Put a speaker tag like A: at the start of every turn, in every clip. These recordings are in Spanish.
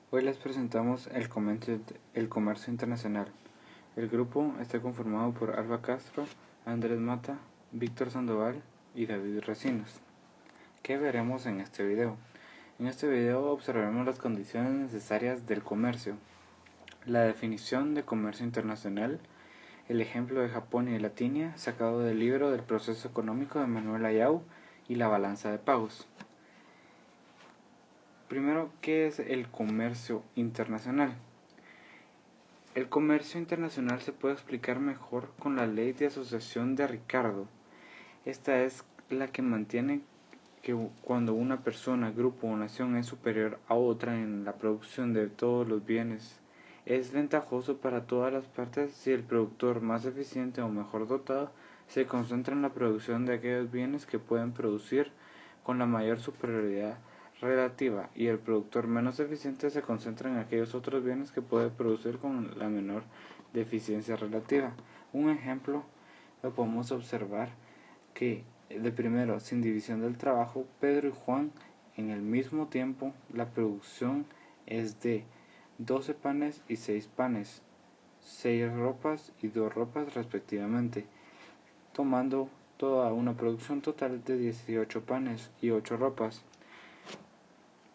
A: Hoy les presentamos el comercio internacional. El grupo está conformado por Alba Castro, Andrés Mata, Víctor Sandoval y David Recinos. ¿Qué veremos en este video? En este video observaremos las condiciones necesarias del comercio, la definición de comercio internacional, el ejemplo de Japón y Latinia sacado del libro del proceso económico de Manuel Ayau y la balanza de pagos. Primero, ¿qué es el comercio internacional? El comercio internacional se puede explicar mejor con la ley de asociación de Ricardo. Esta es la que mantiene que cuando una persona, grupo o nación es superior a otra en la producción de todos los bienes, es ventajoso para todas las partes si el productor más eficiente o mejor dotado se concentra en la producción de aquellos bienes que pueden producir con la mayor superioridad relativa y el productor menos eficiente se concentra en aquellos otros bienes que puede producir con la menor deficiencia relativa. Un ejemplo lo podemos observar que de primero, sin división del trabajo, Pedro y Juan en el mismo tiempo la producción es de 12 panes y 6 panes, 6 ropas y 2 ropas respectivamente, tomando toda una producción total de 18 panes y 8 ropas.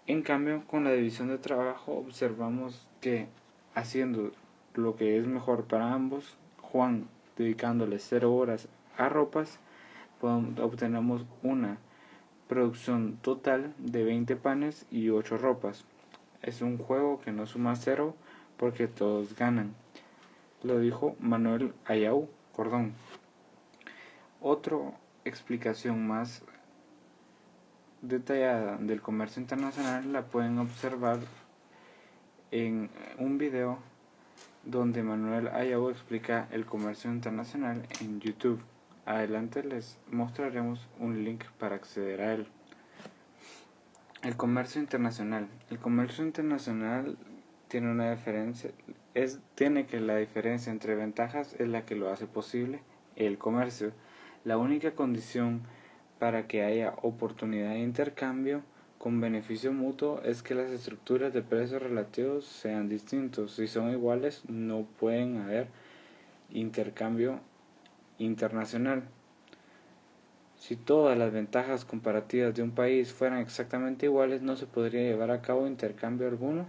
A: En cambio, con la división de trabajo observamos que haciendo lo que es mejor para ambos, Juan dedicándole 0 horas a ropas, obtenemos una producción total de 20 panes y 8 ropas. Es un juego que no suma 0 porque todos ganan. Lo dijo Manuel Ayau Cordón. Otra explicación más detallada del comercio internacional la pueden observar en un video donde Manuel Ayau explica el comercio internacional en YouTube. Adelante les mostraremos un link para acceder a él. El comercio internacional. El comercio internacional tiene una diferencia, tiene que la diferencia entre ventajas es la que lo hace posible el comercio. La única condición para que haya oportunidad de intercambio con beneficio mutuo es que las estructuras de precios relativos sean distintos. Si son iguales, no pueden haber intercambio internacional. Si todas las ventajas comparativas de un país fueran exactamente iguales, no se podría llevar a cabo intercambio alguno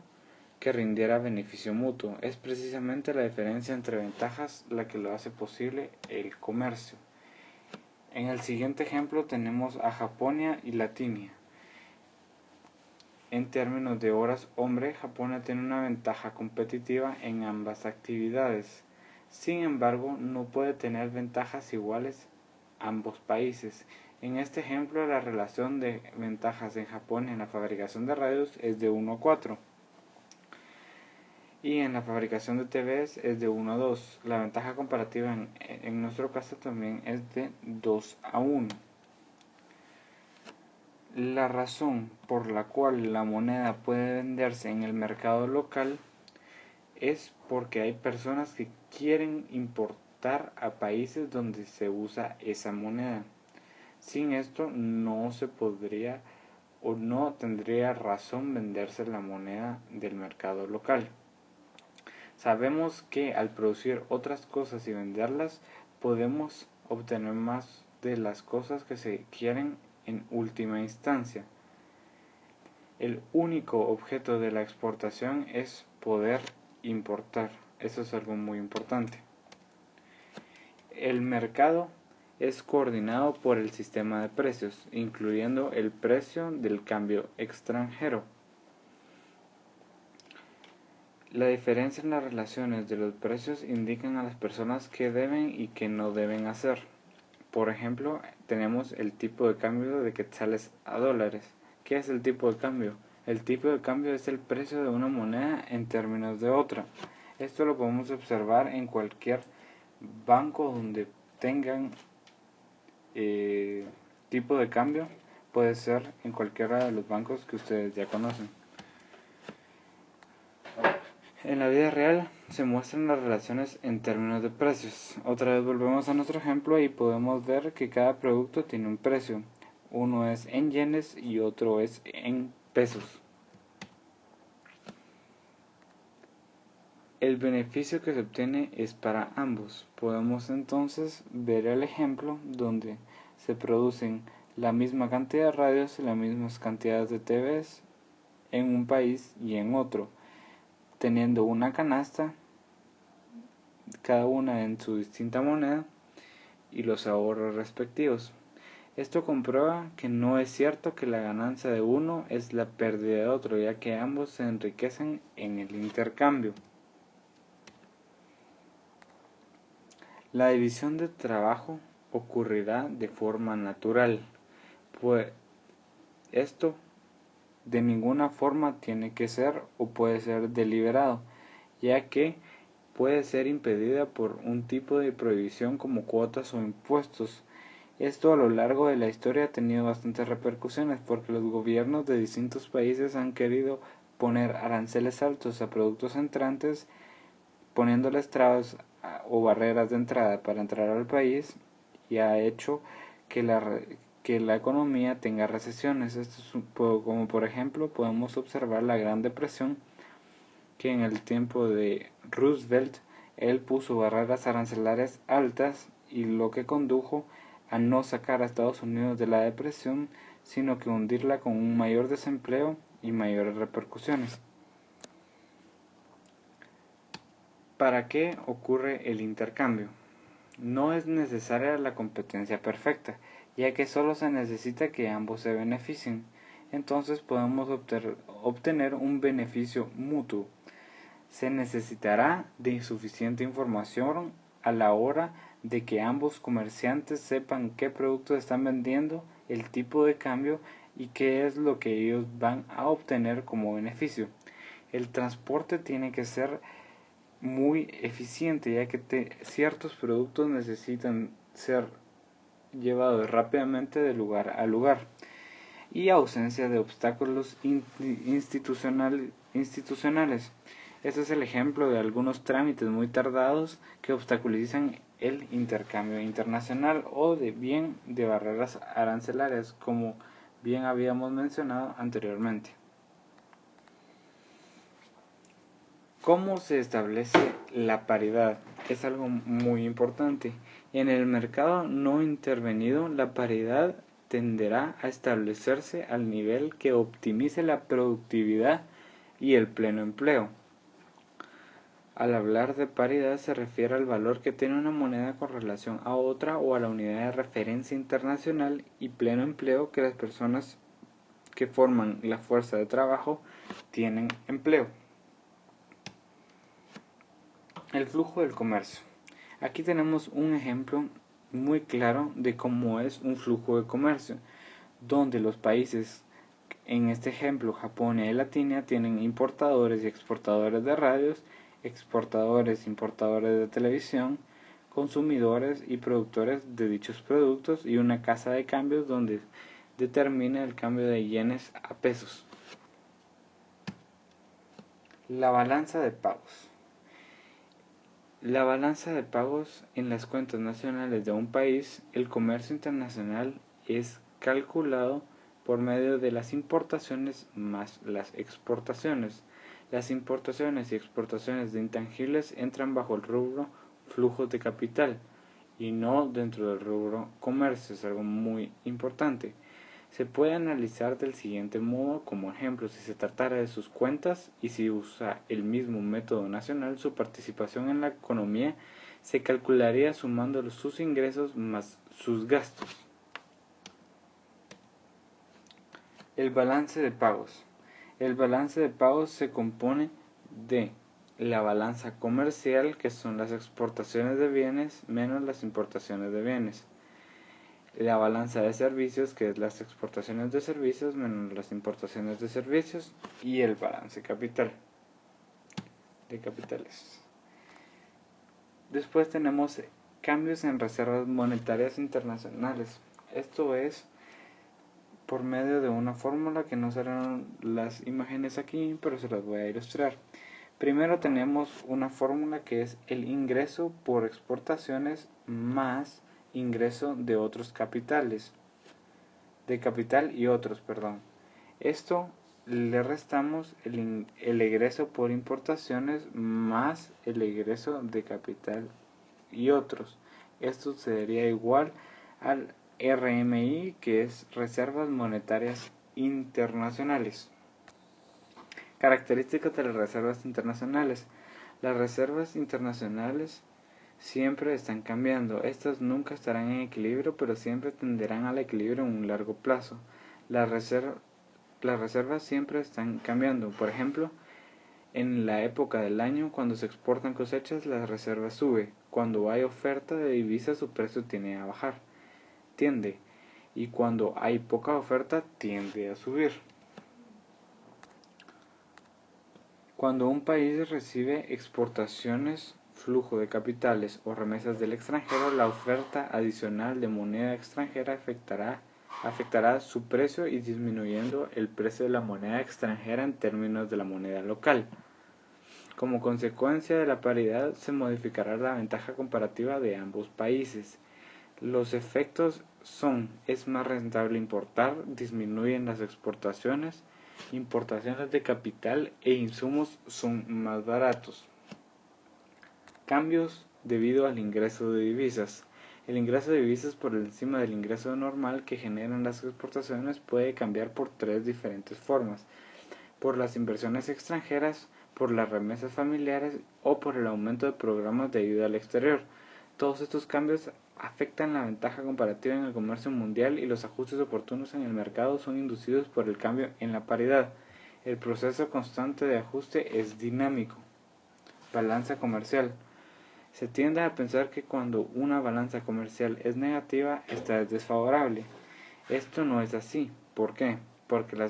A: que rindiera beneficio mutuo. Es precisamente la diferencia entre ventajas la que lo hace posible el comercio. En el siguiente ejemplo tenemos a Japonia y Latinia. En términos de horas hombre, Japonia tiene una ventaja competitiva en ambas actividades. Sin embargo, no puede tener ventajas iguales ambos países. En este ejemplo, la relación de ventajas en Japón en la fabricación de radios es de 1 a 4 y en la fabricación de TVs es de 1 a 2. La ventaja comparativa en nuestro caso también es de 2 a 1. La razón por la cual la moneda puede venderse en el mercado local es porque hay personas que quieren importar a países donde se usa esa moneda. Sin esto no se podría o no tendría razón venderse la moneda del mercado local. Sabemos que al producir otras cosas y venderlas podemos obtener más de las cosas que se quieren en última instancia. El único objeto de la exportación es poder importar. Eso es algo muy importante. El mercado es coordinado por el sistema de precios, incluyendo el precio del cambio extranjero. La diferencia en las relaciones de los precios indican a las personas qué deben y qué no deben hacer. Por ejemplo, tenemos el tipo de cambio de quetzales a dólares. ¿Qué es el tipo de cambio? El tipo de cambio es el precio de una moneda en términos de otra. Esto lo podemos observar en cualquier banco donde tengan tipo de cambio. Puede ser en cualquiera de los bancos que ustedes ya conocen. En la vida real se muestran las relaciones en términos de precios. Otra vez volvemos a nuestro ejemplo y podemos ver que cada producto tiene un precio. Uno es en yenes y otro es en pesos. el beneficio que se obtiene es para ambos. Podemos entonces ver el ejemplo donde se producen la misma cantidad de radios y las mismas cantidades de TVs en un país y en otro, teniendo una canasta, cada una en su distinta moneda y los ahorros respectivos. Esto comprueba que no es cierto que la ganancia de uno es la pérdida de otro, ya que ambos se enriquecen en el intercambio. La división de trabajo ocurrirá de forma natural, pues esto de ninguna forma tiene que ser o puede ser deliberado, ya que puede ser impedida por un tipo de prohibición como cuotas o impuestos. Esto a lo largo de la historia ha tenido bastantes repercusiones porque los gobiernos de distintos países han querido poner aranceles altos a productos entrantes, poniéndoles trabas o barreras de entrada para entrar al país, y ha hecho que la economía tenga recesiones. Esto es como por ejemplo podemos observar la Gran Depresión, que en el tiempo de Roosevelt él puso barreras arancelarias altas y lo que condujo a no sacar a Estados Unidos de la depresión, sino que hundirla con un mayor desempleo y mayores repercusiones. ¿Para qué ocurre el intercambio? No es necesaria la competencia perfecta, ya que solo se necesita que ambos se beneficien. Entonces podemos obtener un beneficio mutuo. Se necesitará de suficiente información a la hora de que ambos comerciantes sepan qué productos están vendiendo, el tipo de cambio y qué es lo que ellos van a obtener como beneficio. El transporte tiene que ser muy eficiente, ya que ciertos productos necesitan ser llevados rápidamente de lugar a lugar, y ausencia de obstáculos institucionales. Este es el ejemplo de algunos trámites muy tardados que obstaculizan el intercambio internacional o de barreras arancelarias, como bien habíamos mencionado anteriormente. ¿Cómo se establece la paridad? Es algo muy importante. En el mercado no intervenido, la paridad tenderá a establecerse al nivel que optimice la productividad y el pleno empleo. Al hablar de paridad se refiere al valor que tiene una moneda con relación a otra o a la unidad de referencia internacional, y pleno empleo que las personas que forman la fuerza de trabajo tienen empleo. El flujo del comercio. Aquí tenemos un ejemplo muy claro de cómo es un flujo de comercio, donde los países, en este ejemplo Japón y Latina, tienen importadores y exportadores de radios, exportadores e importadores de televisión, consumidores y productores de dichos productos, y una casa de cambios donde determina el cambio de yenes a pesos. La balanza de pagos. La balanza de pagos en las cuentas nacionales de un país. El comercio internacional es calculado por medio de las importaciones más las exportaciones. Las importaciones y exportaciones de intangibles entran bajo el rubro flujos de capital y no dentro del rubro comercio. Es algo muy importante. Se puede analizar del siguiente modo: como ejemplo, si se tratara de sus cuentas y si usa el mismo método nacional, su participación en la economía se calcularía sumando sus ingresos más sus gastos. El balance de pagos. El balance de pagos se compone de la balanza comercial, que son las exportaciones de bienes menos las importaciones de bienes; la balanza de servicios, que es las exportaciones de servicios menos las importaciones de servicios; y el balance de capitales. Después tenemos cambios en reservas monetarias internacionales. Esto es por medio de una fórmula que no serán las imágenes aquí, pero se las voy a ilustrar. Primero tenemos una fórmula que es el ingreso por exportaciones más ingreso de otros capitales, de capital y otros, perdón. Esto le restamos el egreso por importaciones más el egreso de capital y otros. Esto sería igual al RMI, que es Reservas Monetarias Internacionales. Características de las reservas internacionales. Las reservas internacionales siempre están cambiando. Estas nunca estarán en equilibrio, pero siempre tenderán al equilibrio en un largo plazo. Las reservas siempre están cambiando. Por ejemplo, en la época del año, cuando se exportan cosechas, la reserva sube. Cuando hay oferta de divisas, su precio tiende. Y cuando hay poca oferta, tiende a subir. Cuando un país recibe exportaciones, flujo de capitales o remesas del extranjero, la oferta adicional de moneda extranjera afectará su precio y disminuyendo el precio de la moneda extranjera en términos de la moneda local. Como consecuencia de la paridad, se modificará la ventaja comparativa de ambos países. Los efectos son: es más rentable importar, disminuyen las exportaciones, importaciones de capital e insumos son más baratos. Cambios debido al ingreso de divisas. El ingreso de divisas por encima del ingreso normal que generan las exportaciones puede cambiar por tres diferentes formas: por las inversiones extranjeras, por las remesas familiares o por el aumento de programas de ayuda al exterior. Todos estos cambios afectan la ventaja comparativa en el comercio mundial y los ajustes oportunos en el mercado son inducidos por el cambio en la paridad. El proceso constante de ajuste es dinámico. Balanza comercial. Se tiende a pensar que cuando una balanza comercial es negativa, esta es desfavorable. Esto no es así. ¿Por qué? Porque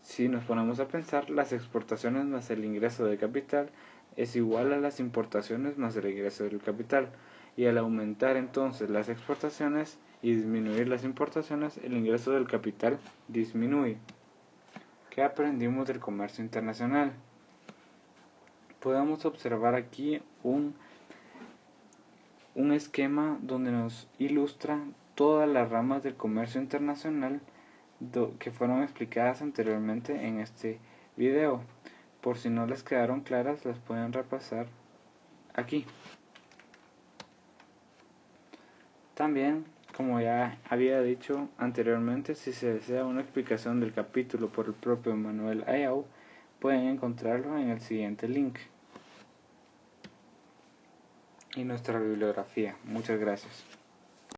A: si nos ponemos a pensar, las exportaciones más el ingreso de capital es igual a las importaciones más el ingreso del capital. Y al aumentar entonces las exportaciones y disminuir las importaciones, el ingreso del capital disminuye. ¿Qué aprendimos del comercio internacional? Podemos observar aquí un esquema donde nos ilustra todas las ramas del comercio internacional que fueron explicadas anteriormente en este video. Por si no les quedaron claras, las pueden repasar aquí. También, como ya había dicho anteriormente, si se desea una explicación del capítulo por el propio Manuel Ayau, pueden encontrarlo en el siguiente link y nuestra bibliografía. Muchas gracias.